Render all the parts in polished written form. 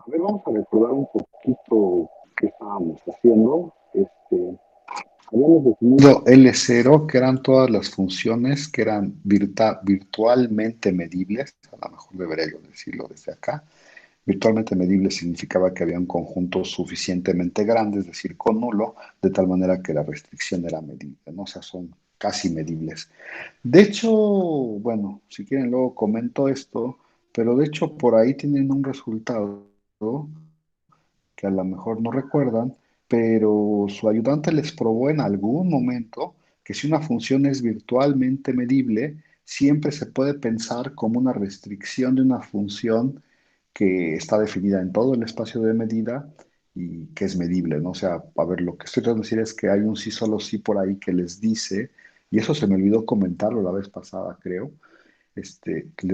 A ver, vamos a recordar un poquito qué estábamos haciendo. Habíamos definido L0, que eran todas las funciones que eran virtualmente medibles. A lo mejor debería yo decirlo desde acá. Virtualmente medible significaba que había un conjunto suficientemente grande, es decir, con nulo, de tal manera que la restricción era medible, ¿no? O sea, son casi medibles. De hecho, bueno, si quieren luego comento esto, pero de hecho por ahí tienen un resultado que a lo mejor no recuerdan, pero su ayudante les probó en algún momento que si una función es virtualmente medible, siempre se puede pensar como una restricción de una función que está definida en todo el espacio de medida y que es medible, ¿no? O sea, a ver, lo que estoy tratando de decir es que hay un sí solo sí por ahí que les dice, y eso se me olvidó comentarlo la vez pasada, creo, les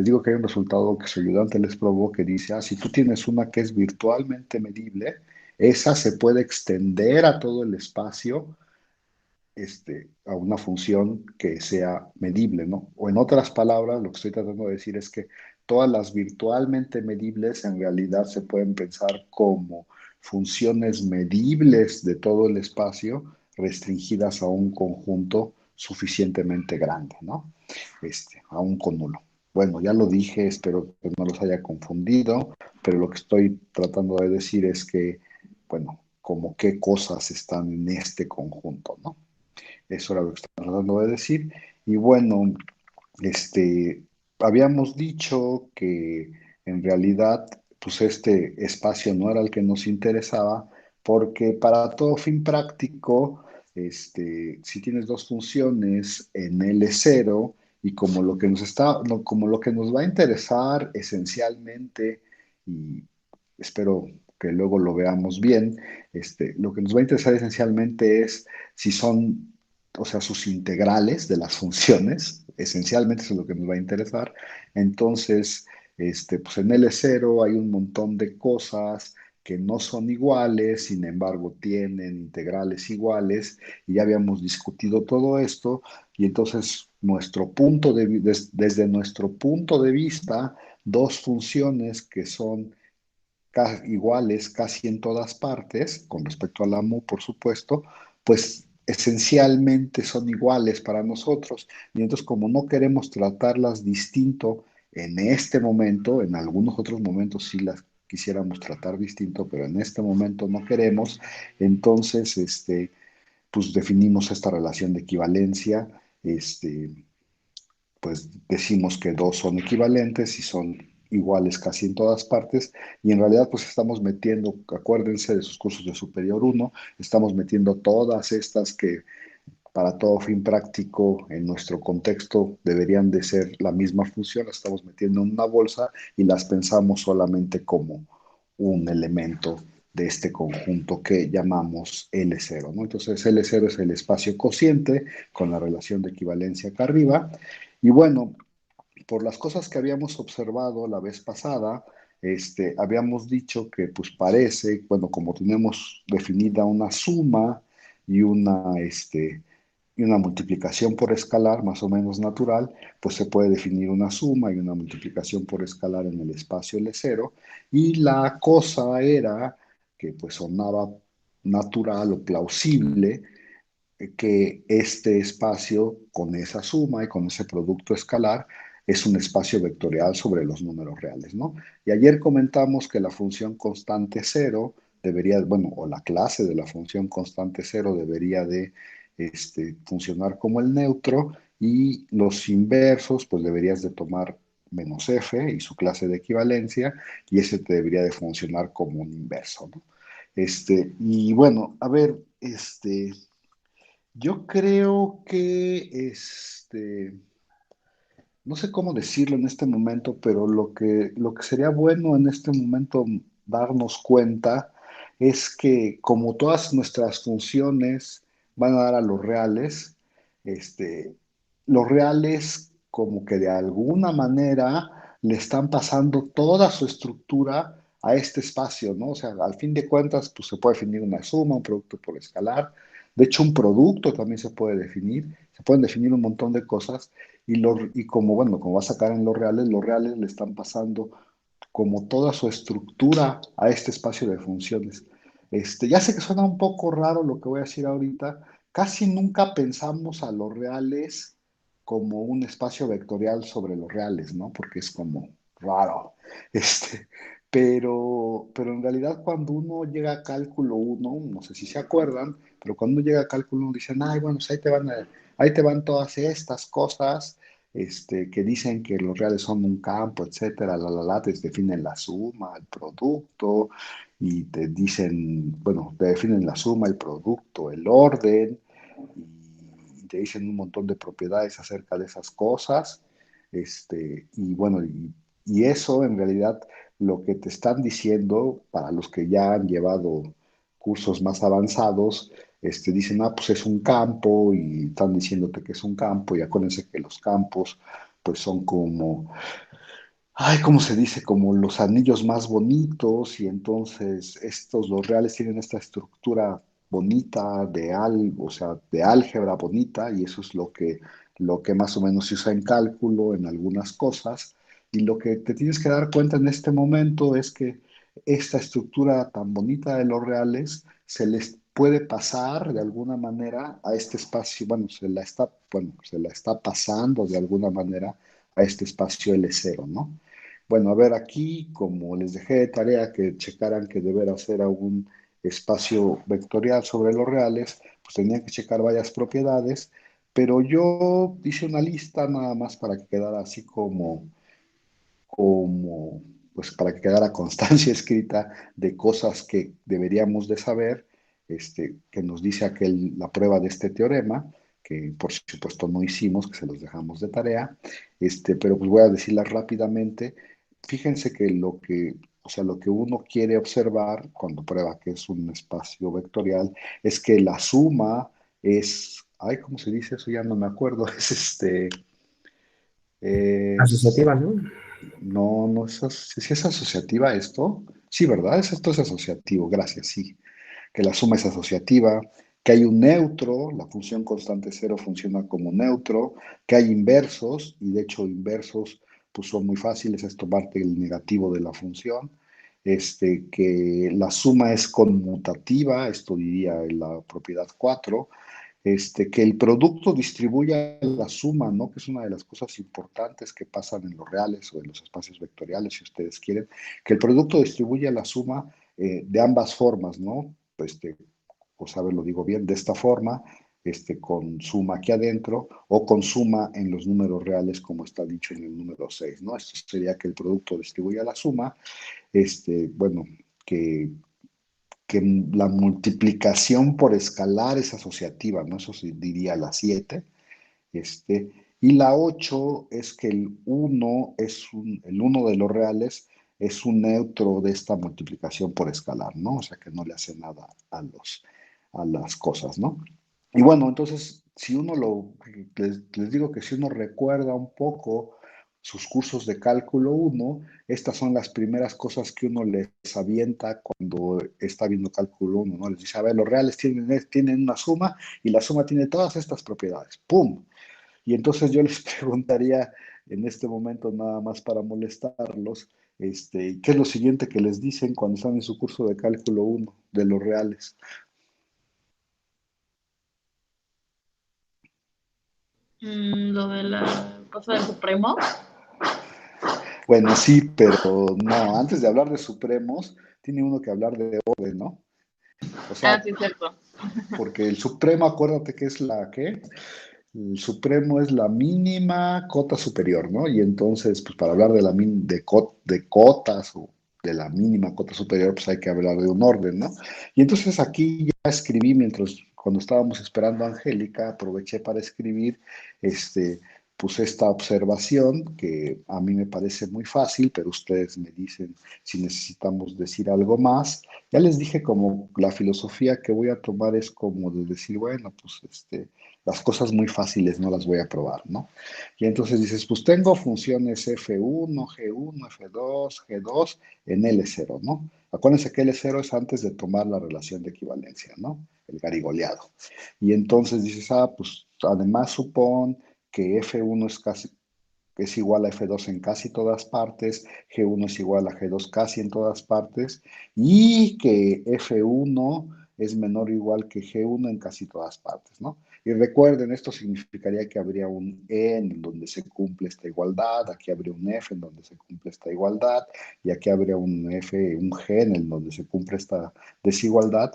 digo que hay un resultado que su ayudante les probó que dice, si tú tienes una que es virtualmente medible, esa se puede extender a todo el espacio, a una función que sea medible, ¿no? O en otras palabras, lo que estoy tratando de decir es que todas las virtualmente medibles en realidad se pueden pensar como funciones medibles de todo el espacio restringidas a un conjunto suficientemente grande, ¿no? Aún con nulo. Bueno, ya lo dije, espero que no los haya confundido, pero lo que estoy tratando de decir es que, bueno, como qué cosas están en este conjunto, ¿no? Eso era lo que estaba tratando de decir. Y bueno, habíamos dicho que en realidad, pues este espacio no era el que nos interesaba, porque para todo fin práctico, si tienes dos funciones en L0 y como lo que nos está, como lo que nos va a interesar esencialmente, y espero que luego lo veamos bien, lo que nos va a interesar esencialmente es si son, o sea, sus integrales de las funciones, esencialmente eso es lo que nos va a interesar. Entonces, pues en L0 hay un montón de cosas que no son iguales, sin embargo tienen integrales iguales, y ya habíamos discutido todo esto, y entonces desde nuestro punto de vista, dos funciones que son iguales casi en todas partes, con respecto a la mu, por supuesto, pues esencialmente son iguales para nosotros. Y entonces, como no queremos tratarlas distinto en este momento, en algunos otros momentos sí las quisiéramos tratar distinto, pero en este momento no queremos, entonces, pues definimos esta relación de equivalencia, pues decimos que dos son equivalentes y son iguales casi en todas partes, y en realidad pues estamos metiendo, acuérdense de sus cursos de Superior uno, estamos metiendo todas estas que para todo fin práctico en nuestro contexto deberían de ser la misma función, las estamos metiendo en una bolsa y las pensamos solamente como un elemento de este conjunto que llamamos L0, ¿no? Entonces L0 es el espacio cociente con la relación de equivalencia acá arriba. Y bueno, por las cosas que habíamos observado la vez pasada, habíamos dicho que pues parece, bueno, como tenemos definida una suma y y una multiplicación por escalar más o menos natural, pues se puede definir una suma y una multiplicación por escalar en el espacio L0, y la cosa era que pues sonaba natural o plausible que este espacio con esa suma y con ese producto escalar es un espacio vectorial sobre los números reales, ¿no? Y ayer comentamos que la función constante cero debería, bueno, o la clase de la función constante cero debería de funcionar como el neutro, y los inversos, pues deberías de tomar menos f y su clase de equivalencia, y ese te debería de funcionar como un inverso, ¿no? Y bueno, a ver, yo creo que no sé cómo decirlo en este momento, pero lo que sería bueno en este momento darnos cuenta es que como todas nuestras funciones van a dar a este, los reales como que de alguna manera le están pasando toda su estructura a este espacio, ¿no? O sea, al fin de cuentas, pues se puede definir una suma, un producto por escalar. De hecho, un producto también se puede definir. Se pueden definir un montón de cosas, y como, bueno, como va a sacar en los reales le están pasando como toda su estructura a este espacio de funciones. Ya sé que suena un poco raro lo que voy a decir ahorita, casi nunca pensamos a los reales como un espacio vectorial sobre los reales, ¿no? Porque es como raro. Este, pero en realidad cuando uno llega a cálculo uno, no sé si se acuerdan, pero cuando uno llega a cálculo uno dicen, ay, bueno, pues ahí te van todas estas cosas que dicen que los reales son un campo, etcétera, te definen la suma, el producto, y te dicen, bueno, te definen la suma, el producto, el orden, y te dicen un montón de propiedades acerca de esas cosas, y bueno, y eso en realidad lo que te están diciendo, para los que ya han llevado cursos más avanzados, dicen, ah, pues es un campo y están diciéndote que es un campo y acuérdense que los campos pues son como, ay, ¿cómo se dice? Como los anillos más bonitos y entonces los reales tienen esta estructura bonita o sea, de álgebra bonita y eso es lo que más o menos se usa en cálculo en algunas cosas y lo que te tienes que dar cuenta en este momento es que esta estructura tan bonita de los reales se les puede pasar de alguna manera a este espacio, bueno, se la está pasando de alguna manera a este espacio L0, ¿no? Bueno, a ver, aquí, como les dejé de tarea que checaran que deber hacer algún espacio vectorial sobre los reales, pues tenían que checar varias propiedades, pero yo hice una lista nada más para que quedara así pues para que quedara constancia escrita de cosas que deberíamos de saber, que nos dice la prueba de este teorema, que por supuesto no hicimos, que se los dejamos de tarea, pero pues voy a decirlas rápidamente. Fíjense que o sea, lo que uno quiere observar cuando prueba que es un espacio vectorial es que la suma es, ay, ¿cómo se dice eso? Ya no me acuerdo, es Asociativa, ¿no? no, no es, si es asociativa esto. Sí, ¿verdad? Esto es asociativo, gracias, sí. Que la suma es asociativa, que hay un neutro, la función constante cero funciona como neutro, que hay inversos, y de hecho inversos pues son muy fáciles, es tomarte el negativo de la función, que la suma es conmutativa, esto diría en la propiedad 4 que el producto distribuya la suma, ¿no? Que es una de las cosas importantes que pasan en los reales o en los espacios vectoriales, si ustedes quieren, que el producto distribuya la suma de ambas formas, ¿no? Pues a ver, lo digo bien, de esta forma, con suma aquí adentro o con suma en los números reales, como está dicho en el número 6, ¿no? Esto sería que el producto distribuya la suma, bueno, que que la multiplicación por escalar es asociativa, ¿no? Eso se diría la 7. Este, y la 8 es que el uno de los reales es un neutro de esta multiplicación por escalar, ¿no? O sea que no le hace nada a las cosas, ¿no? Y bueno, entonces, si uno les digo que si uno recuerda un poco sus cursos de cálculo uno, estas son las primeras cosas que uno les avienta cuando está viendo cálculo uno, ¿no? Les dice, a ver, los reales tienen una suma y la suma tiene todas estas propiedades. ¡Pum! Y entonces yo les preguntaría en este momento nada más para molestarlos, ¿qué es lo siguiente que les dicen cuando están en su curso de cálculo uno de los reales? Lo de la cosa del Supremo. Bueno, sí, pero no, antes de hablar de supremos, tiene uno que hablar de orden, ¿no? O Ah, sea, sí, es cierto. porque el supremo, acuérdate que es ¿qué? El supremo es la mínima cota superior, ¿no? Y entonces, pues para hablar de cotas o de la mínima cota superior, pues hay que hablar de un orden, ¿no? Y entonces aquí ya escribí, cuando estábamos esperando a Angélica, aproveché para escribir, puse esta observación que a mí me parece muy fácil, pero ustedes me dicen si necesitamos decir algo más. Ya les dije como la filosofía que voy a tomar es como de decir, bueno, pues las cosas muy fáciles no las voy a probar, ¿no? Y entonces dices, pues tengo funciones F1, G1, F2, G2 en L0, ¿no? Acuérdense que L0 es antes de tomar la relación de equivalencia, ¿no? El garigoleado. Y entonces dices, pues además supón que F1 es casi es igual a F2 en casi todas partes, G1 es igual a G2 casi en todas partes, y que F1 es menor o igual que G1 en casi todas partes, ¿no? Y recuerden, esto significaría que habría un E en donde se cumple esta igualdad, aquí habría un F en donde se cumple esta igualdad, y aquí habría un F, un G en el donde se cumple esta desigualdad,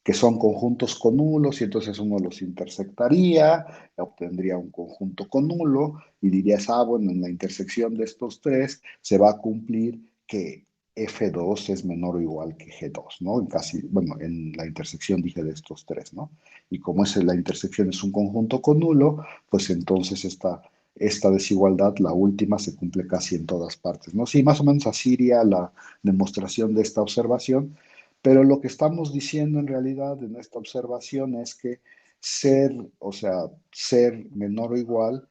que son conjuntos con nulos, y entonces uno los intersectaría, obtendría un conjunto con nulo, y dirías, bueno, en la intersección de estos tres se va a cumplir que F2 es menor o igual que G2, ¿no? En casi, bueno, en la intersección dije de estos tres, ¿no? Y como la intersección es un conjunto con nulo, pues entonces esta desigualdad, la última, se cumple casi en todas partes, ¿no? Sí, más o menos así iría la demostración de esta observación, pero lo que estamos diciendo en realidad en esta observación es que o sea, ser menor o igual,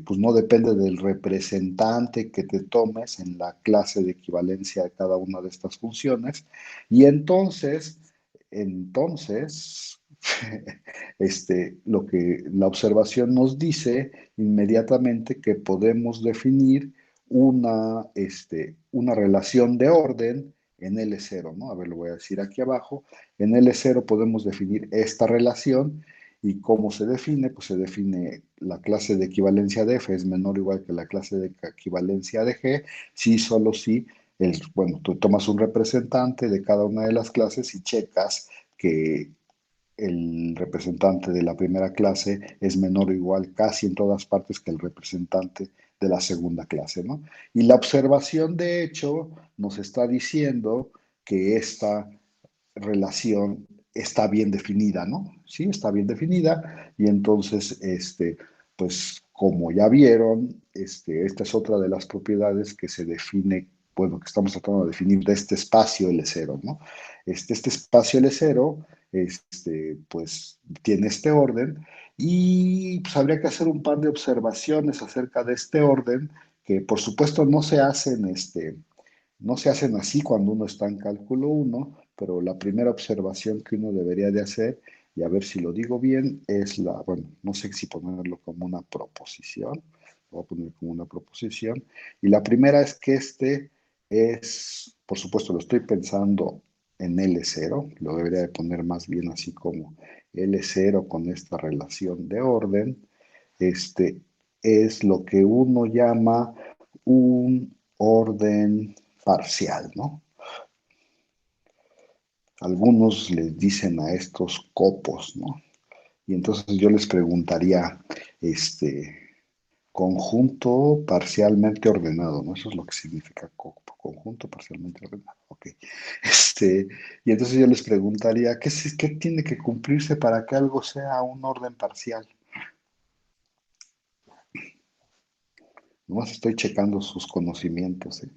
pues no depende del representante que te tomes en la clase de equivalencia de cada una de estas funciones. Y entonces, lo que la observación nos dice inmediatamente que podemos definir una relación de orden en L0, ¿no? A ver, lo voy a decir aquí abajo. En L0 podemos definir esta relación. ¿Y cómo se define? Pues se define la clase de equivalencia de F es menor o igual que la clase de equivalencia de G, si solo si, bueno, tú tomas un representante de cada una de las clases y checas que el representante de la primera clase es menor o igual casi en todas partes que el representante de la segunda clase, ¿no? Y la observación, de hecho, nos está diciendo que esta relación está bien definida, ¿no? Sí, está bien definida, y entonces, pues como ya vieron, esta es otra de las propiedades que se define, bueno, que estamos tratando de definir de este espacio L0, ¿no? Este espacio L0, pues tiene este orden, y pues habría que hacer un par de observaciones acerca de este orden, que por supuesto no se hacen así cuando uno está en cálculo uno, pero la primera observación que uno debería de hacer, y a ver si lo digo bien, es bueno, no sé si ponerlo como una proposición, lo voy a poner como una proposición, y la primera es que por supuesto, lo estoy pensando en L0, lo debería de poner más bien así como L0 con esta relación de orden, este es lo que uno llama un orden parcial, ¿no? Algunos les dicen a estos copos, ¿no? Y entonces yo les preguntaría, conjunto parcialmente ordenado, ¿no? Eso es lo que significa copo, conjunto parcialmente ordenado, ok. Y entonces yo les preguntaría, ¿qué tiene que cumplirse para que algo sea un orden parcial? Nomás estoy checando sus conocimientos, ¿eh?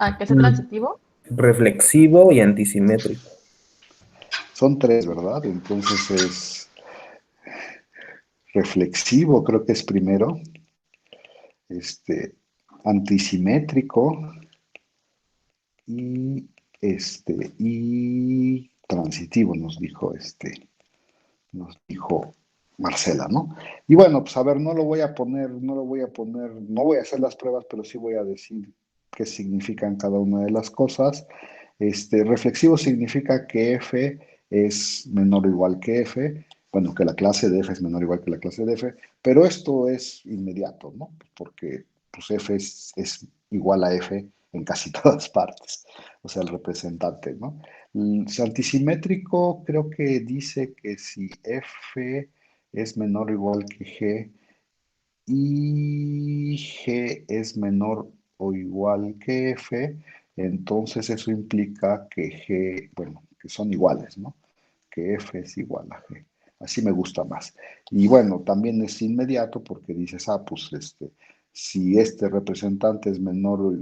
¿A qué es transitivo? Reflexivo y antisimétrico. Son tres, ¿verdad? Entonces es reflexivo, creo que es primero, este, antisimétrico y, y transitivo, nos dijo Marcela, ¿no? Y bueno, pues a ver, no voy a hacer las pruebas, pero sí voy a decir qué significan cada una de las cosas. Reflexivo significa que F es menor o igual que F, bueno, que la clase de F es menor o igual que la clase de F, pero esto es inmediato, ¿no? Porque pues F es igual a F en casi todas partes, o sea, el representante, ¿no? Antisimétrico creo que dice que si F es menor o igual que G y G es menor o igual que F, entonces eso implica que G, bueno, que son iguales, ¿no? Que F es igual a G. Así me gusta más. Y bueno, también es inmediato porque dices, pues si este representante es menor o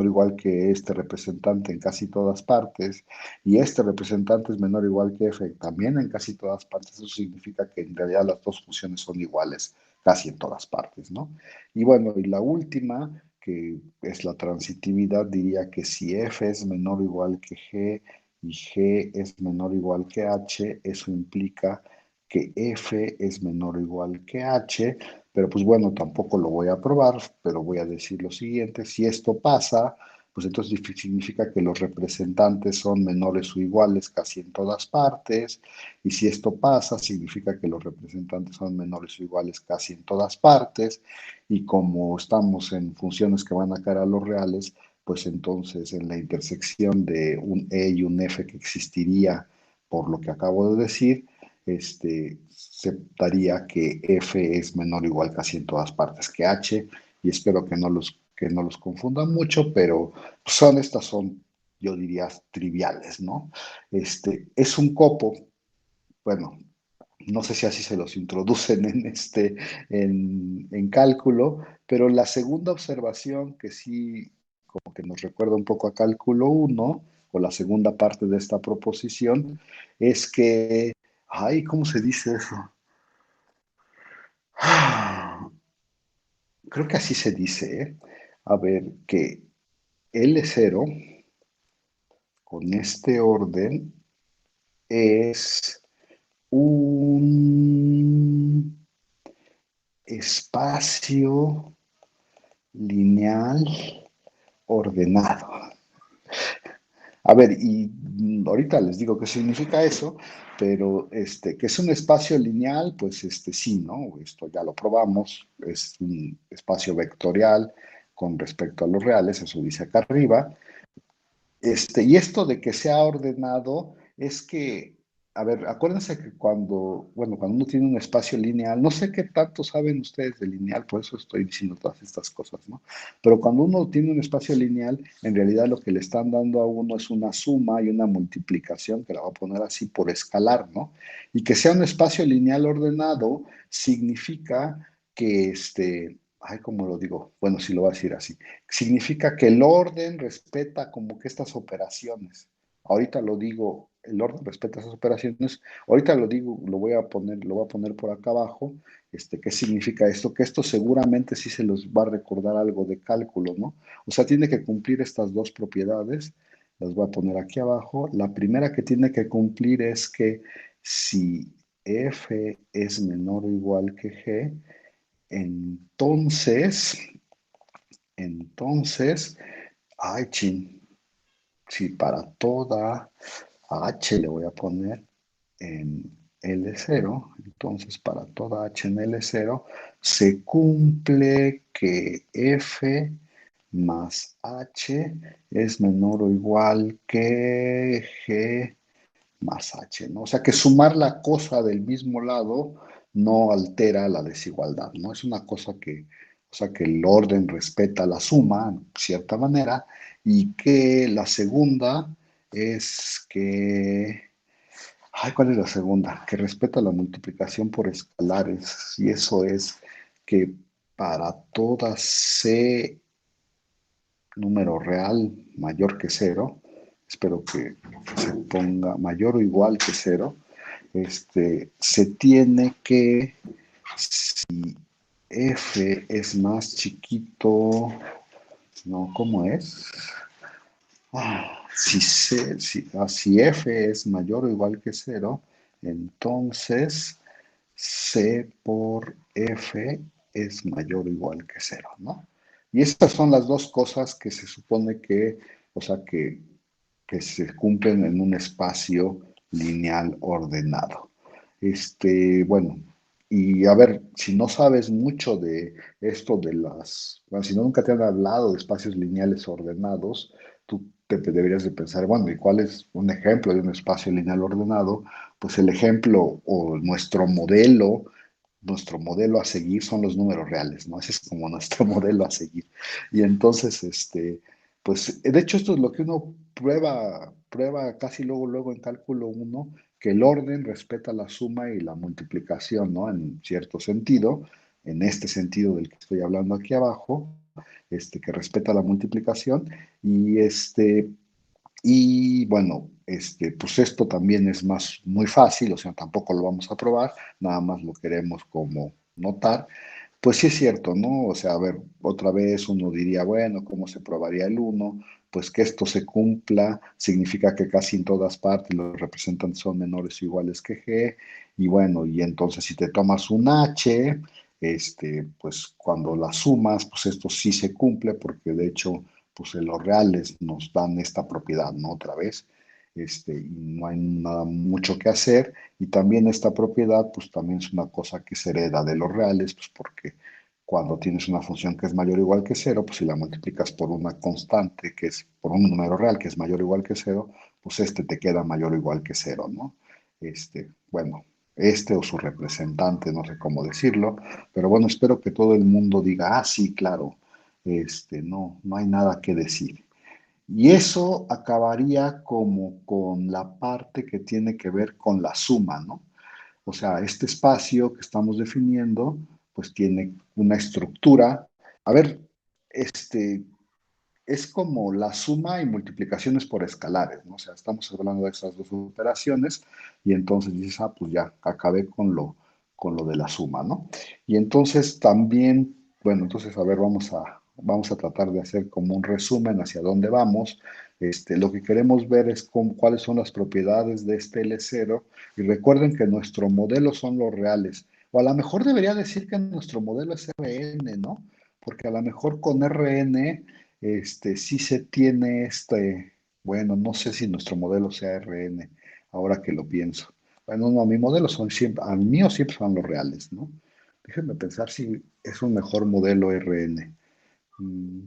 igual que este representante en casi todas partes, y este representante es menor o igual que F también en casi todas partes, eso significa que en realidad las dos funciones son iguales casi en todas partes, ¿no? Y bueno, y la última, que es la transitividad, diría que si F es menor o igual que G y G es menor o igual que H, eso implica que F es menor o igual que H, pero pues bueno, tampoco lo voy a probar, pero voy a decir lo siguiente: si esto pasa, pues entonces significa que los representantes son menores o iguales casi en todas partes, y si esto pasa, significa que los representantes son menores o iguales casi en todas partes, y como estamos en funciones que van a caer a los reales, pues entonces en la intersección de un E y un F que existiría por lo que acabo de decir, se daría que F es menor o igual casi en todas partes que H, y espero que no los confundan mucho, pero son, yo diría, triviales, ¿no? Es un copo, bueno, no sé si así se los introducen en cálculo, pero la segunda observación que sí como que nos recuerda un poco a cálculo uno, o la segunda parte de esta proposición, es que, ay, ¿cómo se dice eso? Creo que así se dice, ¿eh? A ver, que L0 con este orden es un espacio lineal ordenado. A ver, y ahorita les digo qué significa eso, pero que es un espacio lineal, pues sí, ¿no? Esto ya lo probamos, es un espacio vectorial con respecto a los reales, eso dice acá arriba. Y esto de que sea ordenado es que, a ver, acuérdense que cuando uno tiene un espacio lineal, no sé qué tanto saben ustedes de lineal, por eso estoy diciendo todas estas cosas, ¿no? Pero cuando uno tiene un espacio lineal, en realidad lo que le están dando a uno es una suma y una multiplicación, que la voy a poner así por escalar, ¿no? Y que sea un espacio lineal ordenado significa que, ay, ¿cómo lo digo? Bueno, sí lo voy a decir así. Significa que el orden respeta como que estas operaciones. Ahorita lo digo, el orden respeta esas operaciones. Ahorita lo digo, lo voy a poner por acá abajo. ¿Qué significa esto? Que esto seguramente sí se los va a recordar algo de cálculo, ¿no? O sea, tiene que cumplir estas dos propiedades. Las voy a poner aquí abajo. La primera que tiene que cumplir es que si F es menor o igual que G, entonces, ay, chin, si para toda H le voy a poner en L0, entonces para toda H en L0 se cumple que F más H es menor o igual que G más H, ¿no? O sea que sumar la cosa del mismo lado no altera la desigualdad, ¿no? Es una cosa o sea, que el orden respeta la suma, en cierta manera, y que la segunda es que, ay, ¿cuál es la segunda? Que respeta la multiplicación por escalares, y eso es que para toda C número real mayor que cero, espero que se ponga mayor o igual que cero, se tiene que, si F es más chiquito, no, ¿cómo es? Si F es mayor o igual que cero, entonces C por F es mayor o igual que cero, ¿no? Y estas son las dos cosas que se supone que, o sea, que se cumplen en un espacio lineal ordenado. Bueno, y a ver, si no sabes mucho de esto bueno, si nunca te han hablado de espacios lineales ordenados, tú deberías de pensar, bueno, ¿y cuál es un ejemplo de un espacio lineal ordenado? Pues el ejemplo o nuestro modelo a seguir son los números reales, ¿no? Ese es como nuestro modelo a seguir. Y entonces, pues, de hecho, esto es lo que uno prueba casi luego en cálculo uno, que el orden respeta la suma y la multiplicación, ¿no? En cierto sentido, en este sentido del que estoy hablando aquí abajo, que respeta la multiplicación, y y bueno, pues esto también es muy fácil, o sea, tampoco lo vamos a probar, nada más lo queremos como notar, Pues sí es cierto, ¿no? O sea, a ver, otra vez uno diría, bueno, ¿cómo se probaría el uno? Pues que esto se cumpla significa que casi en todas partes los representantes son menores o iguales que G, y bueno, y entonces si te tomas un H, pues cuando la sumas, pues esto sí se cumple, porque de hecho, pues en los reales nos dan esta propiedad, ¿no? Otra vez, y no hay nada mucho que hacer. Y también esta propiedad, pues también es una cosa que se hereda de los reales, pues porque cuando tienes una función que es mayor o igual que cero, pues si la multiplicas por una constante, que es por un número real que es mayor o igual que cero, pues este te queda mayor o igual que cero, ¿no? Bueno, o su representante, no sé cómo decirlo, pero bueno, espero que todo el mundo diga, ah, sí, claro, no, no hay nada que decir. Y eso acabaría como con la parte que tiene que ver con la suma, ¿no? O sea, este espacio que estamos definiendo, pues tiene una estructura. A ver, este, es como la suma y multiplicaciones por escalares, ¿no? O sea, estamos hablando de estas dos operaciones y entonces dices, ah, pues ya acabé con lo de la suma, ¿no? Y entonces también, bueno, entonces, a ver, vamos a tratar de hacer como un resumen hacia dónde vamos. Lo que queremos ver es cuáles son las propiedades de este L0 y recuerden que nuestro modelo son los reales. O a lo mejor debería decir que nuestro modelo es Rn, ¿no? Porque a lo mejor con Rn sí se tiene bueno, no sé si nuestro modelo sea RN, ahora que lo pienso. Bueno, no, mi modelo son siempre, a mío siempre son los reales, ¿no? Déjenme pensar si es un mejor modelo RN. Mm,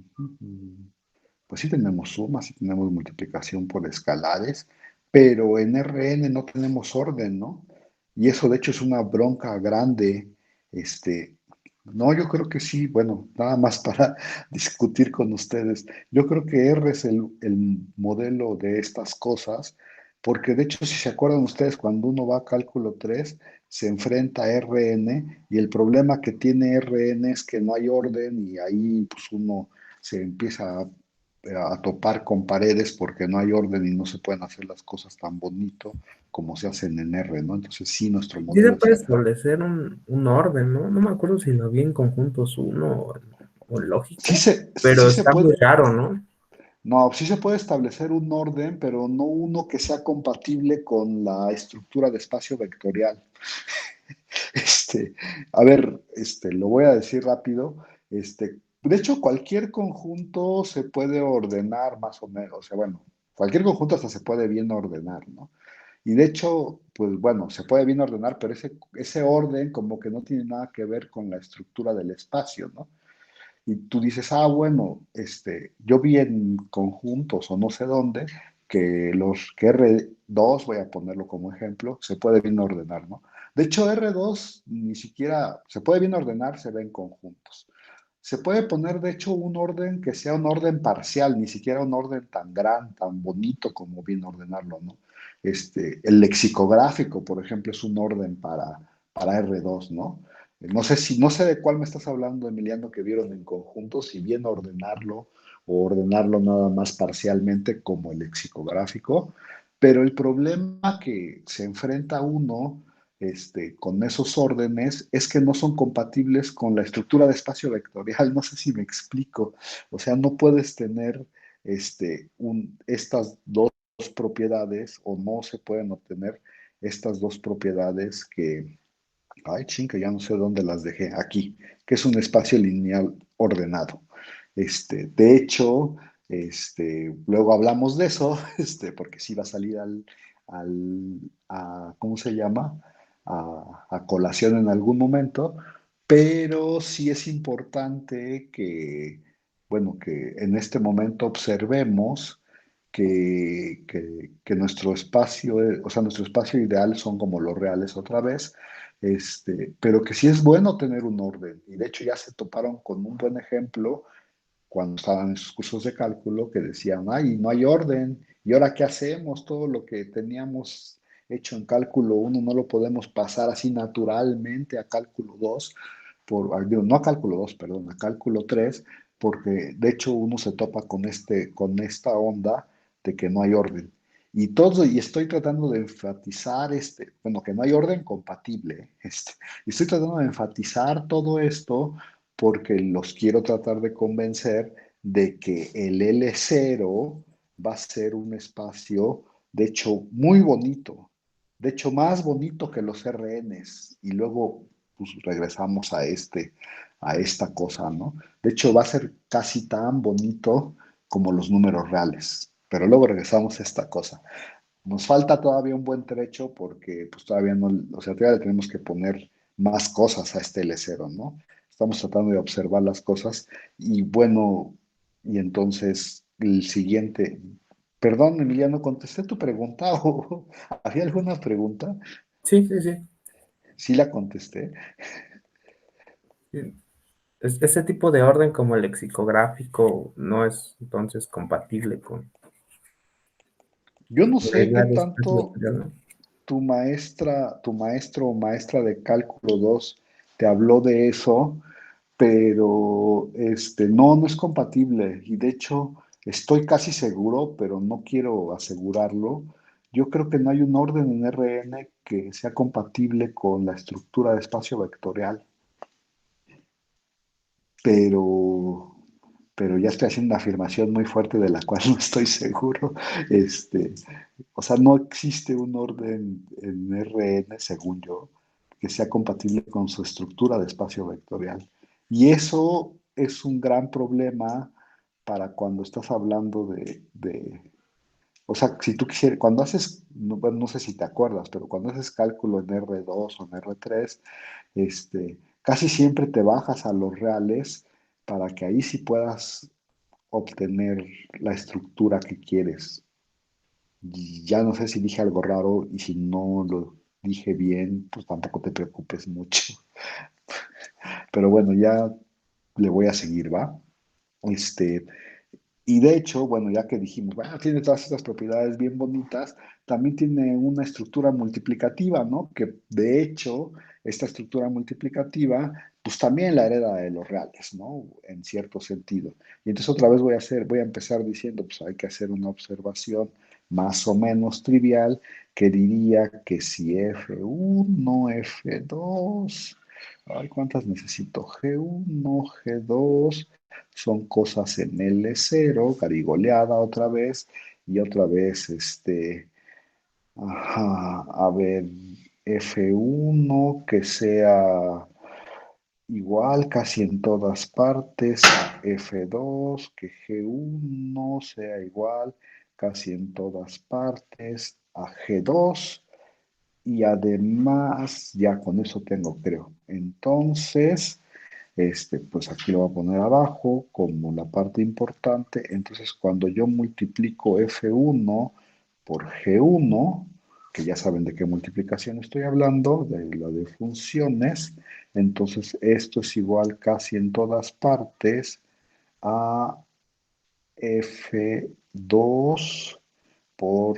Pues sí tenemos suma, sí tenemos multiplicación por escalares, pero en RN no tenemos orden, ¿no? Y eso de hecho es una bronca grande. No, yo creo que sí, bueno, nada más para discutir con ustedes. Yo creo que R es el modelo de estas cosas, porque de hecho, si se acuerdan ustedes, cuando uno va a cálculo 3 se enfrenta a RN y el problema que tiene RN es que no hay orden y ahí pues uno se empieza a topar con paredes porque no hay orden y no se pueden hacer las cosas tan bonito como se hacen en R, ¿no? Entonces sí, nuestro Sí se modelo es puede R. establecer un orden, ¿no? No me acuerdo si lo vi en conjuntos uno o en lógica, pero Sí se está muy puede, raro, ¿no? no, sí se puede establecer un orden, pero no uno que sea compatible con la estructura de espacio vectorial. Este, a ver, lo voy a decir rápido. De hecho, cualquier conjunto se puede ordenar más o menos. O sea, bueno, cualquier conjunto hasta se puede bien ordenar, ¿no? Y de hecho, pues bueno, se puede bien ordenar, pero ese orden como que no tiene nada que ver con la estructura del espacio, ¿no? Y tú dices, ah, bueno, yo vi en conjuntos o no sé dónde que R2, voy a ponerlo como ejemplo, se puede bien ordenar, ¿no? De hecho, R2 ni siquiera se puede bien ordenar, se ve en conjuntos. Se puede poner, de hecho, un orden que sea un orden parcial, ni siquiera un orden tan gran, tan bonito como bien ordenarlo, ¿no? El lexicográfico, por ejemplo, es un orden para R2, ¿no? No sé de cuál me estás hablando, Emiliano, que vieron en conjunto, si bien ordenarlo o ordenarlo nada más parcialmente como el lexicográfico, pero el problema que se enfrenta uno con esos órdenes es que no son compatibles con la estructura de espacio vectorial. No sé si me explico. O sea, no puedes tener estas dos propiedades o no se pueden obtener estas dos propiedades ay, chinga, ya no sé dónde las dejé, aquí, que es un espacio lineal ordenado. De hecho, luego hablamos de eso, porque sí va a salir ¿cómo se llama? A colación en algún momento, pero sí es importante bueno, que en este momento observemos que nuestro espacio, o sea, nuestro espacio ideal son como los reales otra vez, pero que sí es bueno tener un orden. Y de hecho ya se toparon con un buen ejemplo cuando estaban en sus cursos de cálculo que decían, ay, no hay orden, ¿y ahora qué hacemos? Todo lo que teníamos hecho en cálculo uno no lo podemos pasar así naturalmente a cálculo 2 no a cálculo 2 perdón, a cálculo 3 porque de hecho uno se topa con esta onda de que no hay orden. Y estoy tratando de enfatizar bueno, que no hay orden compatible, y estoy tratando de enfatizar todo esto porque los quiero tratar de convencer de que el L0 va a ser un espacio, de hecho, muy bonito, de hecho, más bonito que los RNs, y luego pues, regresamos a esta cosa, ¿no? De hecho, va a ser casi tan bonito como los números reales, pero luego regresamos a esta cosa. Nos falta todavía un buen trecho porque pues todavía no, o sea, todavía le tenemos que poner más cosas a este L0, ¿no? Estamos tratando de observar las cosas y bueno, y entonces el siguiente, perdón, Emiliano, ¿contesté tu pregunta o había alguna pregunta? Sí, sí, sí. Sí la contesté. Sí. Ese tipo de orden como el lexicográfico no es entonces compatible con Yo no sé qué regla de espacio tanto vectorial, ¿no? tu maestro o maestra de cálculo 2 te habló de eso, pero no, no es compatible. Y de hecho, estoy casi seguro, pero no quiero asegurarlo. Yo creo que no hay un orden en Rn que sea compatible con la estructura de espacio vectorial, pero, pero ya estoy haciendo una afirmación muy fuerte de la cual no estoy seguro. Este, o sea, no existe un orden en Rn, según yo, que sea compatible con su estructura de espacio vectorial. Y eso es un gran problema para cuando estás hablando o sea, si tú quisieras, cuando haces, no, bueno, no sé si te acuerdas, pero cuando haces cálculo en R2 o en R3, casi siempre te bajas a los reales para que ahí sí puedas obtener la estructura que quieres. Y ya no sé si dije algo raro y si no lo dije bien, pues tampoco te preocupes mucho. Pero bueno, ya le voy a seguir, ¿va? Este, y de hecho, bueno, ya que dijimos, bueno, tiene todas estas propiedades bien bonitas, también tiene una estructura multiplicativa, ¿no? Que de hecho, esta estructura multiplicativa, pues también la hereda de los reales, ¿no? En cierto sentido. Y entonces otra vez voy a empezar diciendo, pues hay que hacer una observación más o menos trivial que diría que si F1, F2, ay, ¿cuántas necesito? G1, G2 son cosas en L0, garigoleada otra vez, y otra vez, ajá, a ver, F1 que sea igual casi en todas partes a F2, que G1 sea igual casi en todas partes a G2, y además ya con eso tengo, creo. Entonces, pues aquí lo voy a poner abajo como la parte importante. Entonces, cuando yo multiplico F1 por G1, que ya saben de qué multiplicación estoy hablando, de la de funciones, entonces esto es igual casi en todas partes a F2 por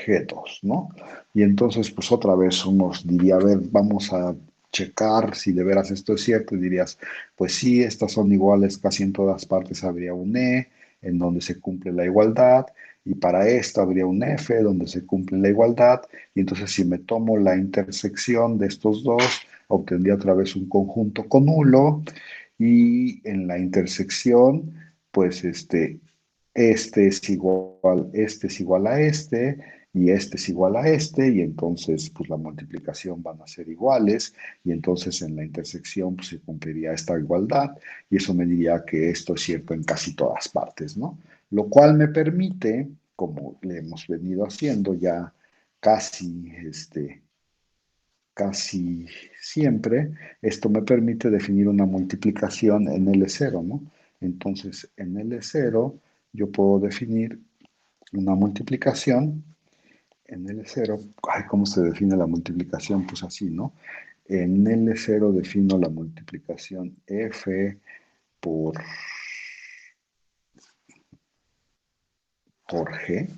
G2, ¿no? Y entonces, pues otra vez uno diría, a ver, vamos a checar si de veras esto es cierto, y dirías, pues sí, estas son iguales casi en todas partes, habría un E en donde se cumple la igualdad, y para esto habría un F donde se cumple la igualdad, y entonces si me tomo la intersección de estos dos, obtendría otra vez un conjunto con nulo, y en la intersección, pues este es igual a y este es igual a y entonces pues la multiplicación van a ser iguales, y entonces en la intersección pues, se cumpliría esta igualdad, y eso me diría que esto es cierto en casi todas partes, ¿no? Lo cual me permite, como le hemos venido haciendo ya casi, casi siempre, esto me permite definir una multiplicación en L0, ¿no? Entonces, en L0 yo puedo definir una multiplicación en L0. Ay, ¿cómo se define la multiplicación? Pues así, ¿no? En L0 defino la multiplicación F por, por G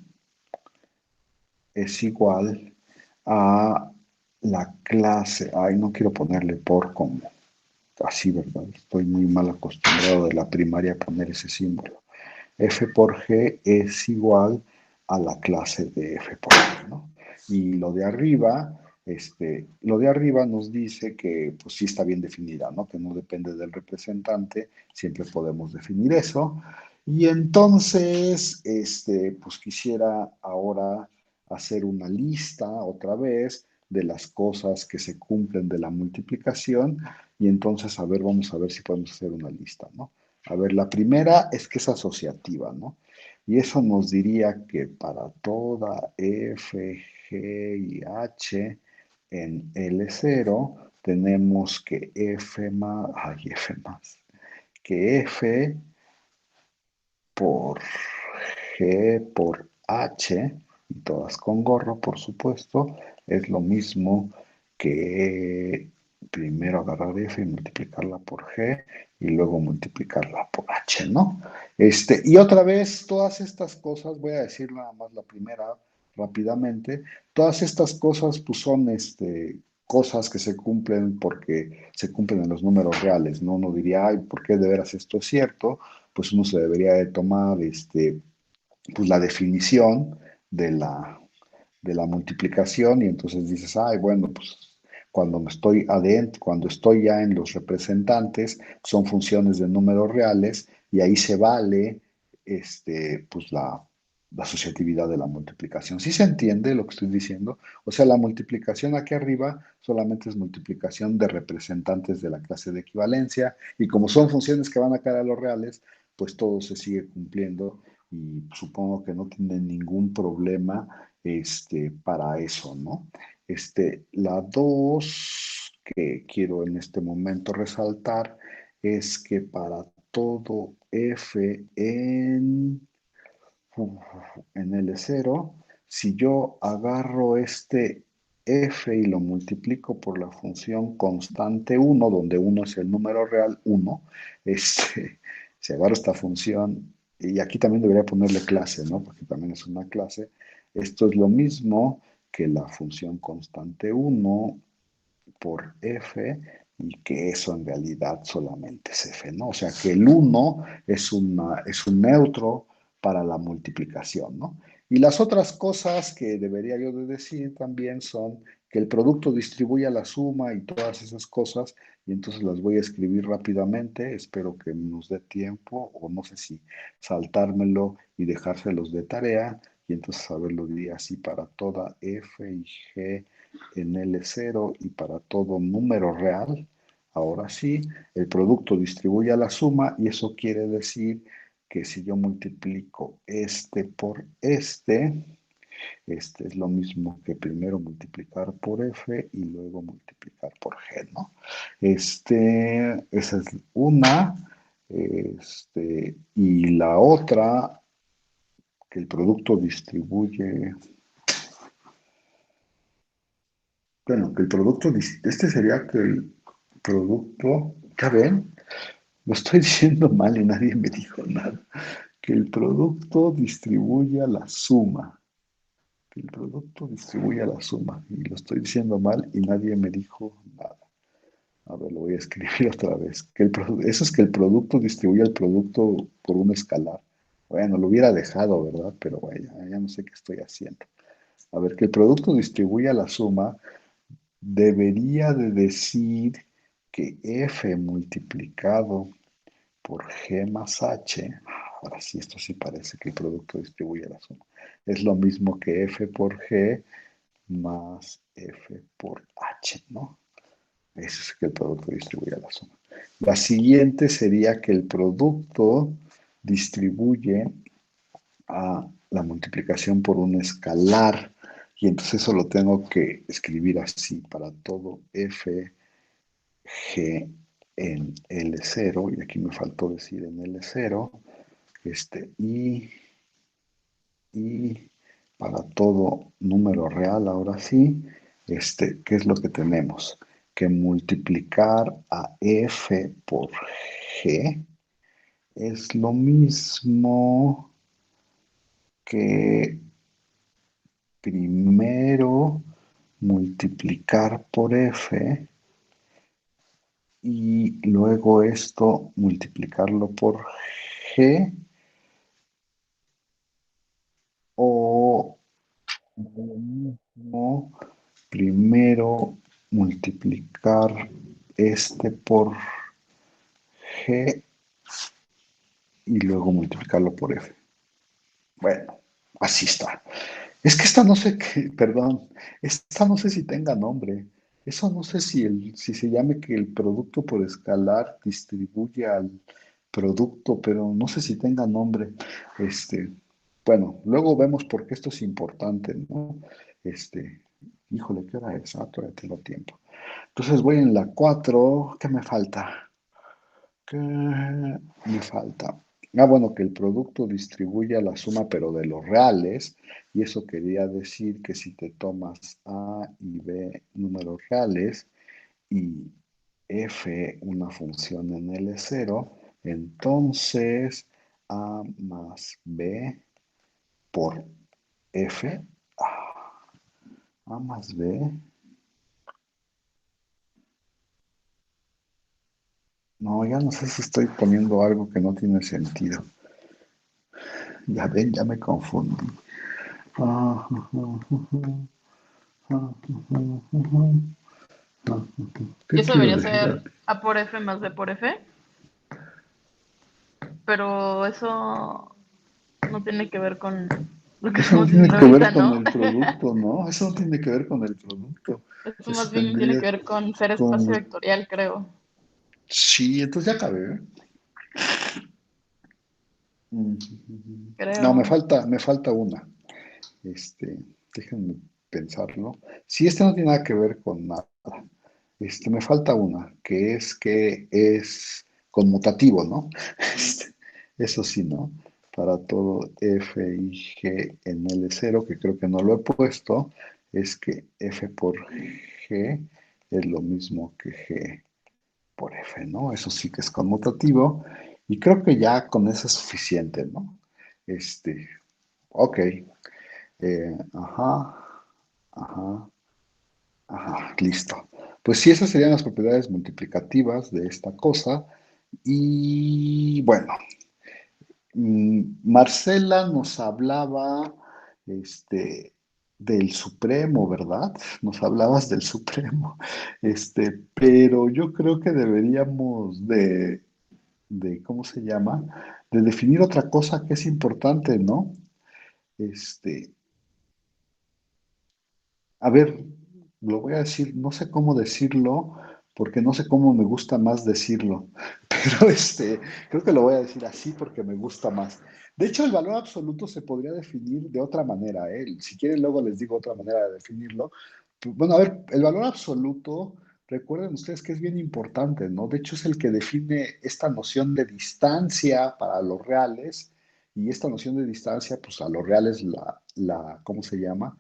es igual a la clase. Ay, no quiero ponerle por como así, ¿verdad? Estoy muy mal acostumbrado de la primaria a poner ese símbolo. F por G es igual a la clase de f por f, ¿no? Y lo de arriba nos dice que pues sí está bien definida, ¿no? Que no depende del representante, siempre podemos definir eso. Y entonces, pues quisiera ahora hacer una lista otra vez de las cosas que se cumplen de la multiplicación y entonces, a ver, vamos a ver si podemos hacer una lista, ¿no? A ver, la primera es que es asociativa, ¿no? Y eso nos diría que para toda f, g y h en L0 tenemos que que f por G por H, y todas con gorro, por supuesto, es lo mismo que primero agarrar F y multiplicarla por G y luego multiplicarla por H, ¿no? Y otra vez, todas estas cosas, voy a decir nada más la primera rápidamente, todas estas cosas pues son cosas que se cumplen porque se cumplen en los números reales, ¿no? Uno diría, ay, ¿por qué de veras esto es cierto? Pues uno se debería de tomar pues la definición de de la multiplicación y entonces dices, ay, bueno, pues cuando me estoy adentro, cuando estoy ya en los representantes, son funciones de números reales y ahí se vale pues la asociatividad de la multiplicación. ¿Sí se entiende lo que estoy diciendo? O sea, la multiplicación aquí arriba solamente es multiplicación de representantes de la clase de equivalencia y como son funciones que van a caer a los reales, pues todo se sigue cumpliendo y supongo que no tienen ningún problema para eso, ¿no? La dos que quiero en este momento resaltar es que para todo f en L0, si yo agarro este f y lo multiplico por la función constante 1, donde 1 es el número real 1, si agarro esta función, y aquí también debería ponerle clase, ¿no? Porque también es una clase, esto es lo mismo que la función constante 1 por f y que eso en realidad solamente es f, ¿no? O sea que el 1 es un neutro para la multiplicación, ¿no? Y las otras cosas que debería yo de decir también son que el producto distribuye la suma y todas esas cosas, y entonces las voy a escribir rápidamente, espero que nos dé tiempo, o no sé si saltármelo y dejárselos de tarea, y entonces saberlo diría así para toda f y g en L0 y para todo número real, ahora sí, el producto distribuye a la suma y eso quiere decir que si yo multiplico este por este es lo mismo que primero multiplicar por f y luego multiplicar por g, ¿no? Esa es una, y la otra, que el producto distribuye. Bueno, que el producto, sería que el producto, ¿ya ven? Lo estoy diciendo mal y nadie me dijo nada. Que el producto distribuya la suma. Que el producto distribuya la suma. Y lo estoy diciendo mal y nadie me dijo nada. A ver, lo voy a escribir otra vez. Eso es que el producto distribuya el producto por un escalar. Bueno, lo hubiera dejado, ¿verdad? Pero bueno, ya no sé qué estoy haciendo. A ver, que el producto distribuya la suma debería de decir que f multiplicado por g más h, ahora sí, esto sí parece que el producto distribuye la suma, es lo mismo que f por g más f por h, ¿no? Eso es que el producto distribuye la suma. La siguiente sería que el producto distribuye a la multiplicación por un escalar y entonces eso lo tengo que escribir así para todo f g en L0 y aquí me faltó decir en L0 y para todo número real ahora sí ¿qué es lo que tenemos? Que multiplicar a f por g es lo mismo que primero multiplicar por f y luego esto multiplicarlo por g o lo mismo, primero multiplicar este por G y luego multiplicarlo por F. Bueno, así está. Es que esta no sé qué, perdón, esta no sé si tenga nombre. Eso no sé si se llame que el producto por escalar distribuye al producto, pero no sé si tenga nombre. Este, bueno, luego vemos por qué esto es importante, ¿no? Este, híjole, ¿qué hora es? Ah, todavía tengo tiempo. Entonces voy en la 4. ¿Qué me falta? ¿Qué me falta? Ah, bueno, que el producto distribuye la suma, pero de los reales, y eso quería decir que si te tomas A y B números reales y F una función en L0, entonces A más B por F, A más B, no, ya no sé si estoy poniendo algo que no tiene sentido. Ya ven, ya me confundí. Ah, Y ¿qué eso quiero debería decir? ser A por F más B por F, pero eso no tiene que ver con lo que Eso no estamos tiene diciendo que ver ahorita, con ¿no? el producto, ¿no? Eso no tiene que ver con el producto. Eso Eso más bien tiene tendría que ver con ser espacio con... vectorial, creo. Sí, entonces ya acabé, ¿eh? No, me Creo. falta, me falta una. Este, déjenme pensarlo. Sí, este no tiene nada que ver con nada. Me falta una, que es conmutativo, ¿no? Este, eso sí, ¿no? Para todo F y G en L0, que creo que no lo he puesto, es que F por G es lo mismo que G por F, ¿no? Eso sí que es conmutativo. Y creo que ya con eso es suficiente, ¿no? Este, ok. Ajá, ajá. Ajá, listo. Pues sí, esas serían las propiedades multiplicativas de esta cosa. Y bueno, Marcela nos hablaba este, del Supremo, ¿verdad? Nos hablabas del Supremo. Pero yo creo que deberíamos ¿cómo se llama? De definir otra cosa que es importante, ¿no? Este, A ver, lo voy a decir, no sé cómo decirlo, porque no sé cómo me gusta más decirlo, pero creo que lo voy a decir así porque me gusta más. De hecho, el valor absoluto se podría definir de otra manera, ¿eh? Si quieren, luego les digo otra manera de definirlo. Bueno, a ver, el valor absoluto, recuerden ustedes que es bien importante, ¿no? De hecho, es el que define esta noción de distancia para los reales, y esta noción de distancia, pues a los reales ¿cómo se llama?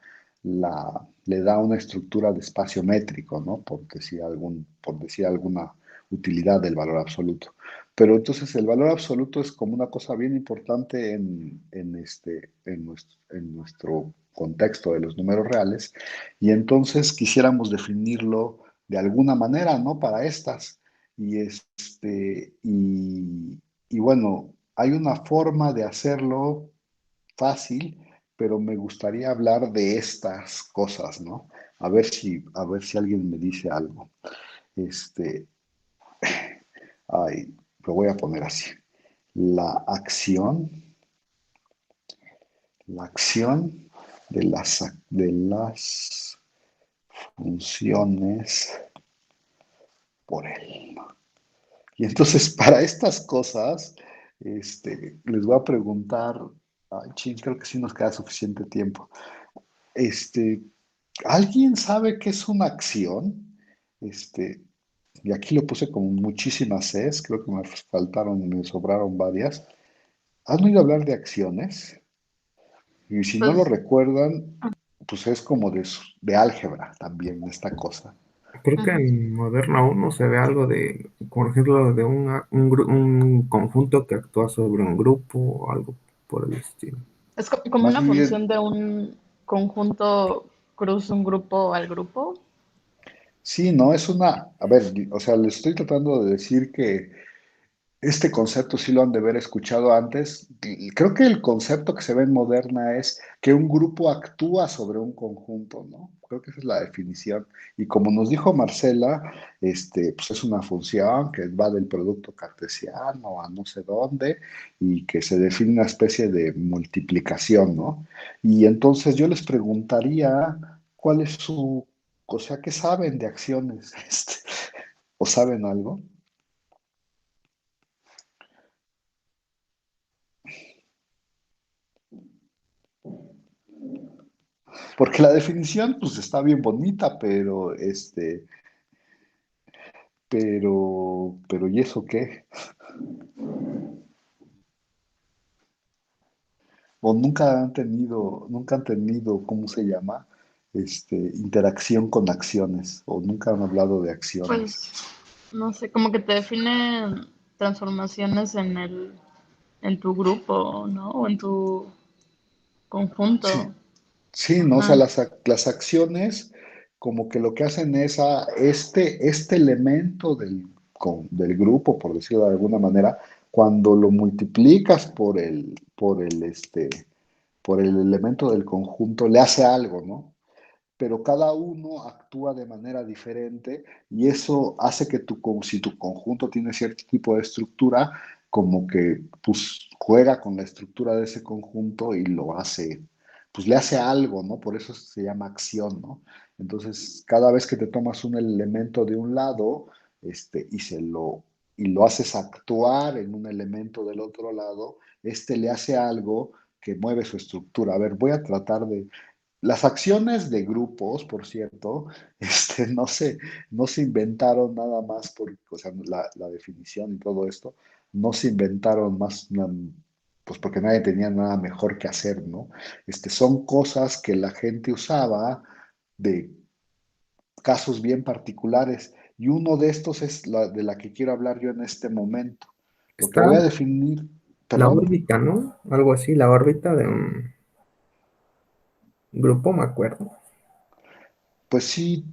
Le da una estructura de espacio métrico, ¿no? Por decir alguna utilidad del valor absoluto. Pero entonces el valor absoluto es como una cosa bien importante en nuestro contexto de los números reales, y entonces quisiéramos definirlo de alguna manera, ¿no? Para estas. Y, y bueno, hay una forma de hacerlo fácil, pero me gustaría hablar de estas cosas, ¿no? A ver si alguien me dice algo. Este, ay, lo voy a poner así. La acción, la acción de las funciones por él. Y entonces, para estas cosas, les voy a preguntar, ay, ching, creo que sí nos queda suficiente tiempo. Este, ¿Alguien sabe qué es una acción? Este, y aquí lo puse con muchísimas Cs, creo que me sobraron varias. ¿Han oído hablar de acciones? Y si no lo Pues, recuerdan, pues es como de álgebra también esta cosa. Creo que ujú. en Moderna uno se ve algo de, por ejemplo, de un conjunto que actúa sobre un grupo o algo por el estilo. Es como Más una función bien, de un conjunto cruz un grupo al grupo. sí, no es a ver, o sea, les estoy tratando de decir que Este concepto sí lo han de haber escuchado antes. Y creo que el concepto que se ve en Moderna es que un grupo actúa sobre un conjunto, ¿no? Creo que esa es la definición. Y como nos dijo Marcela, pues es una función que va del producto cartesiano a no sé dónde y que se define una especie de multiplicación, ¿no? Y entonces yo les preguntaría cuál es su, o sea, ¿qué saben de acciones? ¿O saben algo? Porque la definición, pues está bien bonita, pero, ¿y eso qué? O nunca han tenido, ¿cómo se llama? Interacción con acciones, o nunca han hablado de acciones. Pues, no sé, como que te define transformaciones en tu grupo, ¿no? O en tu Sí, conjunto. sí, ¿no? O sea, Ajá. las acciones como que lo que hacen es a este elemento del grupo, por decirlo de alguna manera, cuando lo multiplicas por el elemento del conjunto, le hace algo, ¿no? Pero cada uno actúa de manera diferente y eso hace que si tu conjunto tiene cierto tipo de estructura, como que pues juega con la estructura de ese conjunto y lo hace, pues le hace algo, ¿no? Por eso se llama acción, ¿no? Entonces, cada vez que te tomas un elemento de un lado, y lo haces actuar en un elemento del otro lado, le hace algo que mueve su estructura. A ver, voy a tratar de, las acciones de grupos, por cierto, no se inventaron nada más o sea, la definición y todo esto, no se inventaron más, pues porque nadie tenía nada mejor que hacer, ¿no? Son cosas que la gente usaba de casos bien particulares y uno de estos es de la que quiero hablar yo en este momento. Lo que Está voy a definir, la perdón. órbita, ¿no? Algo así, la órbita de un grupo, me acuerdo. Pues sí,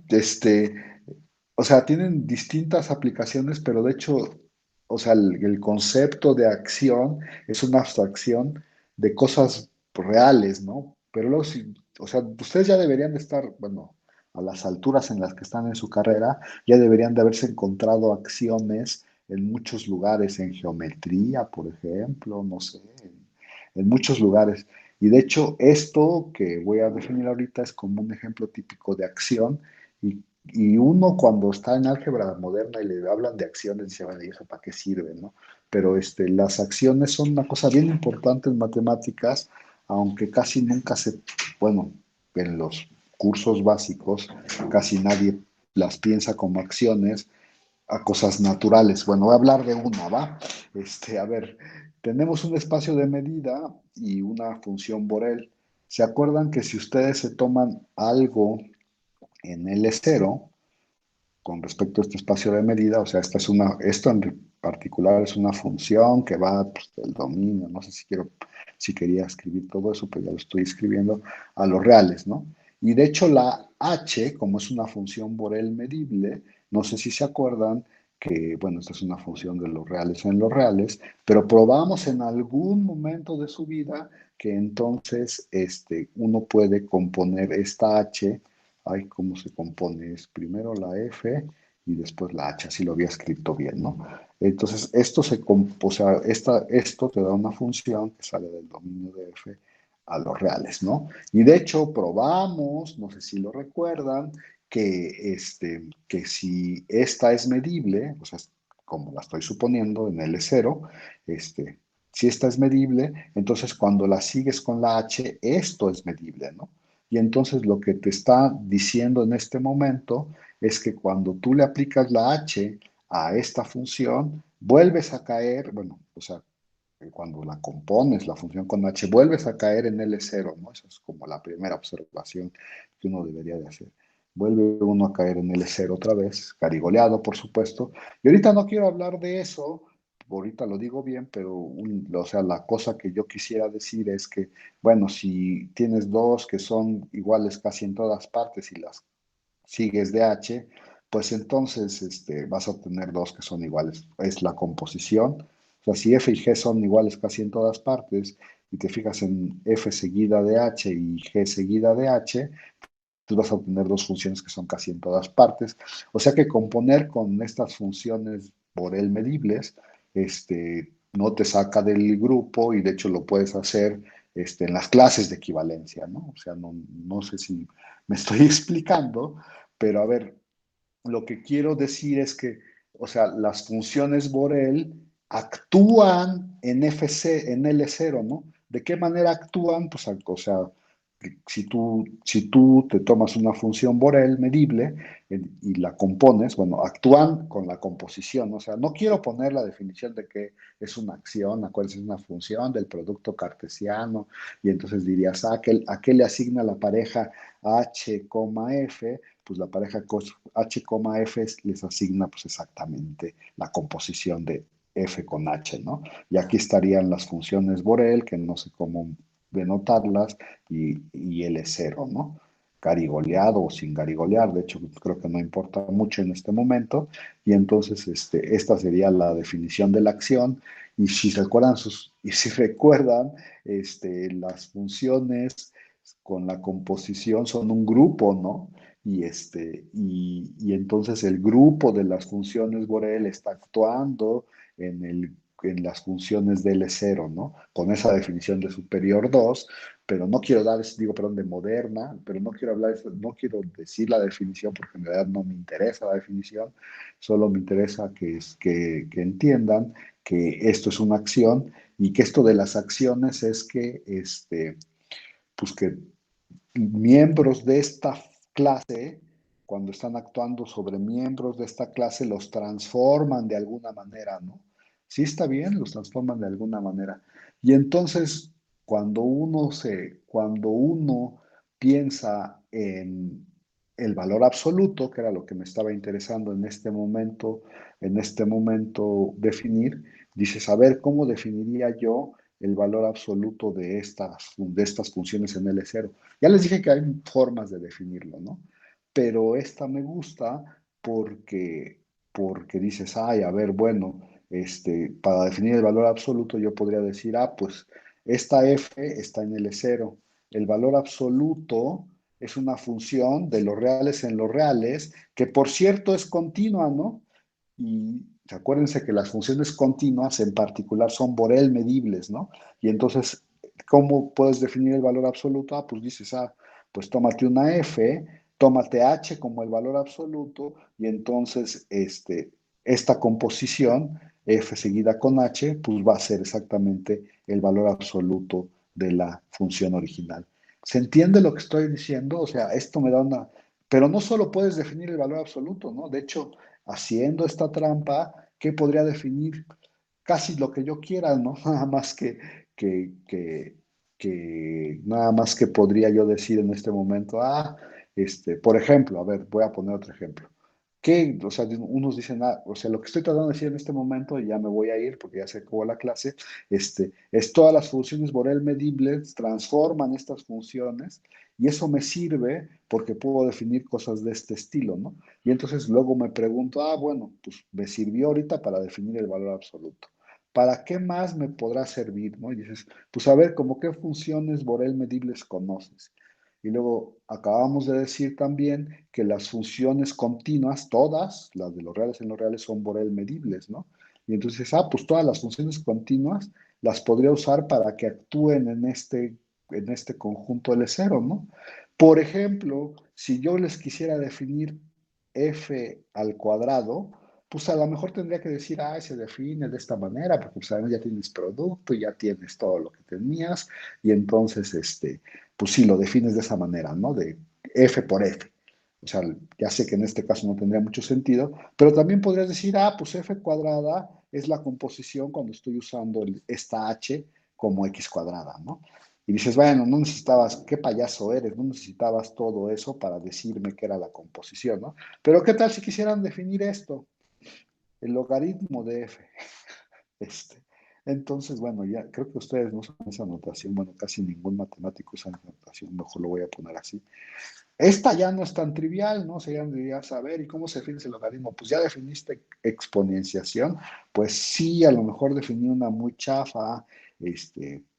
o sea, tienen distintas aplicaciones, pero de hecho, o sea, el concepto de acción es una abstracción de cosas reales, ¿no? Pero luego, sí, o sea, ustedes ya deberían de estar, bueno, a las alturas en las que están en su carrera, ya deberían de haberse encontrado acciones en muchos lugares, en geometría, por ejemplo, no sé, en muchos lugares. Y de hecho, esto que voy a definir ahorita es como un ejemplo típico de acción. Y uno cuando está en álgebra moderna y le hablan de acciones, dice, bueno, ¿y eso para qué sirve, no? Pero las acciones son una cosa bien importante en matemáticas, aunque casi nunca bueno, en los cursos básicos casi nadie las piensa como acciones, a cosas naturales. Bueno, voy a hablar de una, ¿va? A ver, tenemos un espacio de medida y una función Borel. ¿Se acuerdan que si ustedes se toman algo en L0 con respecto a este espacio de medida, o sea, esto en particular es una función que va pues, del dominio, no sé si quería escribir todo eso, pero ya lo estoy escribiendo, a los reales, ¿no? Y de hecho la h, como es una función Borel medible, no sé si se acuerdan que, bueno, esta es una función de los reales en los reales, pero probamos en algún momento de su vida que entonces uno puede componer esta h. Ay, ¿cómo se compone? Es primero la F y después la H, así lo había escrito bien, ¿no? Entonces, o sea, esto te da una función que sale del dominio de F a los reales, ¿no? Y de hecho, probamos, no sé si lo recuerdan, que si esta es medible, o sea, como la estoy suponiendo en L0, si esta es medible, entonces cuando la sigues con la H, esto es medible, ¿no? Y entonces lo que te está diciendo en este momento es que cuando tú le aplicas la h a esta función, vuelves a caer, bueno, o sea, cuando la compones, la función con h, vuelves a caer en L0, ¿no? Esa es como la primera observación que uno debería de hacer. Vuelve uno a caer en L0 otra vez, carigoleado, por supuesto. Y ahorita no quiero hablar de eso, ahorita lo digo bien, pero o sea, la cosa que yo quisiera decir es que, bueno, si tienes dos que son iguales casi en todas partes y las sigues de H, pues entonces vas a tener dos que son iguales. Es la composición O sea, si f y g son iguales casi en todas partes, y te fijas en f seguida de h y g seguida de h, tú vas a obtener dos funciones que son casi en todas partes. O sea que componer con estas funciones Borel medibles, no te saca del grupo y de hecho lo puedes hacer en las clases de equivalencia, ¿no? O sea, no sé si me estoy explicando, pero a ver, lo que quiero decir es que, o sea, las funciones Borel actúan en FC, en L0, ¿no? ¿De qué manera actúan? Pues, o sea, si tú te tomas una función Borel medible y la compones, bueno, actúan con la composición, o sea, no quiero poner la definición de que es una acción, acuérdense, es una función del producto cartesiano, y entonces dirías, ¿a qué le asigna la pareja H, F? Pues la pareja H, F les asigna pues exactamente la composición de F con H, ¿no? Y aquí estarían las funciones Borel, que no sé cómo denotarlas, y L0, ¿no? Garigoleado o sin garigolear, de hecho creo que no importa mucho en este momento, y entonces esta sería la definición de la acción, y si recuerdan, las funciones con la composición son un grupo, ¿no? Y entonces el grupo de las funciones Borel está actuando en las funciones de L0, ¿no? Con esa definición de superior 2, pero no quiero perdón, de moderna, pero no quiero no quiero decir la definición porque en realidad no me interesa la definición, solo me interesa que entiendan que esto es una acción y que esto de las acciones es que, pues que miembros de esta clase, cuando están actuando sobre miembros de esta clase, los transforman de alguna manera, ¿no? Sí está bien, los transforman de alguna manera. Y entonces, cuando uno piensa en el valor absoluto, que era lo que me estaba interesando en este momento definir, dices, a ver, ¿cómo definiría yo el valor absoluto de estas funciones en L0? Ya les dije que hay formas de definirlo, ¿no? Pero esta me gusta porque dices, ay, a ver, bueno, para definir el valor absoluto yo podría decir, pues esta f está en L0. El valor absoluto es una función de los reales en los reales, que por cierto es continua, ¿no? Y acuérdense que las funciones continuas en particular son Borel medibles, ¿no? Y entonces, ¿cómo puedes definir el valor absoluto? Pues dices, pues tómate una f, tómate h como el valor absoluto, y entonces esta composición, f seguida con h, pues va a ser exactamente el valor absoluto de la función original. ¿Se entiende lo que estoy diciendo? O sea, esto me da una... Pero no solo puedes definir el valor absoluto, ¿no? De hecho, haciendo esta trampa, ¿qué podría definir? Casi lo que yo quiera, ¿no? Que, que, nada más que podría yo decir en este momento, por ejemplo, a ver, voy a poner otro ejemplo. O sea, unos dicen, o sea, lo que estoy tratando de decir en este momento, y ya me voy a ir porque ya se acabó la clase, es todas las funciones Borel medibles transforman estas funciones y eso me sirve porque puedo definir cosas de este estilo, ¿no? Y entonces luego me pregunto, bueno, pues me sirvió ahorita para definir el valor absoluto. ¿Para qué más me podrá servir, no? Y dices, pues a ver, ¿cómo qué funciones Borel medibles conoces? Y luego acabamos de decir también que las funciones continuas, todas, las de los reales en los reales, son Borel medibles, ¿no? Y entonces, pues todas las funciones continuas las podría usar para que actúen en este conjunto L0, ¿no? Por ejemplo, si yo les quisiera definir f al cuadrado, pues a lo mejor tendría que decir, se define de esta manera, porque pues además ya tienes producto, ya tienes todo lo que tenías, y entonces, pues sí, lo defines de esa manera, ¿no? De f por f. O sea, ya sé que en este caso no tendría mucho sentido, pero también podrías decir, pues f cuadrada es la composición cuando estoy usando esta h como x cuadrada, ¿no? Y dices, bueno, no necesitabas, qué payaso eres, no necesitabas todo eso para decirme que era la composición, ¿no? Pero ¿qué tal si quisieran definir esto? El logaritmo de f. Este. Entonces, bueno, ya creo que ustedes no usan esa notación, bueno, casi ningún matemático usa esa notación, mejor lo voy a poner así. Esta ya no es tan trivial, ¿no? Se ya saber, ¿y cómo se define el logaritmo? Pues ya definiste exponenciación, pues sí, a lo mejor definí una muy chafa,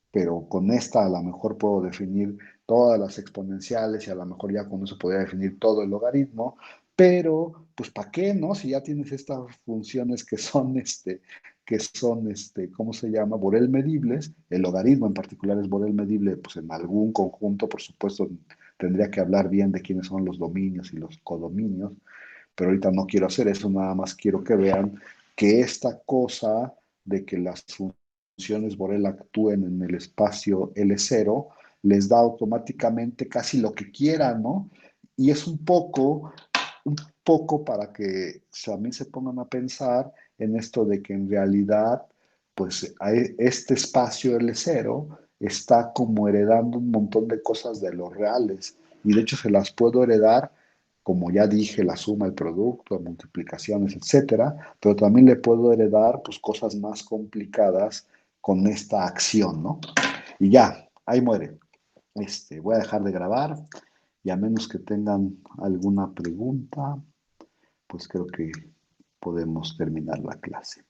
pero con esta a lo mejor puedo definir todas las exponenciales y a lo mejor ya con eso podría definir todo el logaritmo, pero pues ¿para qué, no? Si ya tienes estas funciones ¿cómo se llama? Borel medibles, el logaritmo en particular es Borel medible, pues en algún conjunto, por supuesto, tendría que hablar bien de quiénes son los dominios y los codominios, pero ahorita no quiero hacer eso, nada más quiero que vean que esta cosa de que las funciones Borel actúen en el espacio L0 les da automáticamente casi lo que quieran, ¿no? Y es un poco para que también se pongan a pensar en esto de que en realidad, pues este espacio L0 está como heredando un montón de cosas de los reales y de hecho se las puedo heredar, como ya dije, la suma, el producto, multiplicaciones, etcétera, pero también le puedo heredar pues cosas más complicadas con esta acción, ¿no? Y ya, ahí muere. Voy a dejar de grabar y a menos que tengan alguna pregunta, pues creo que podemos terminar la clase.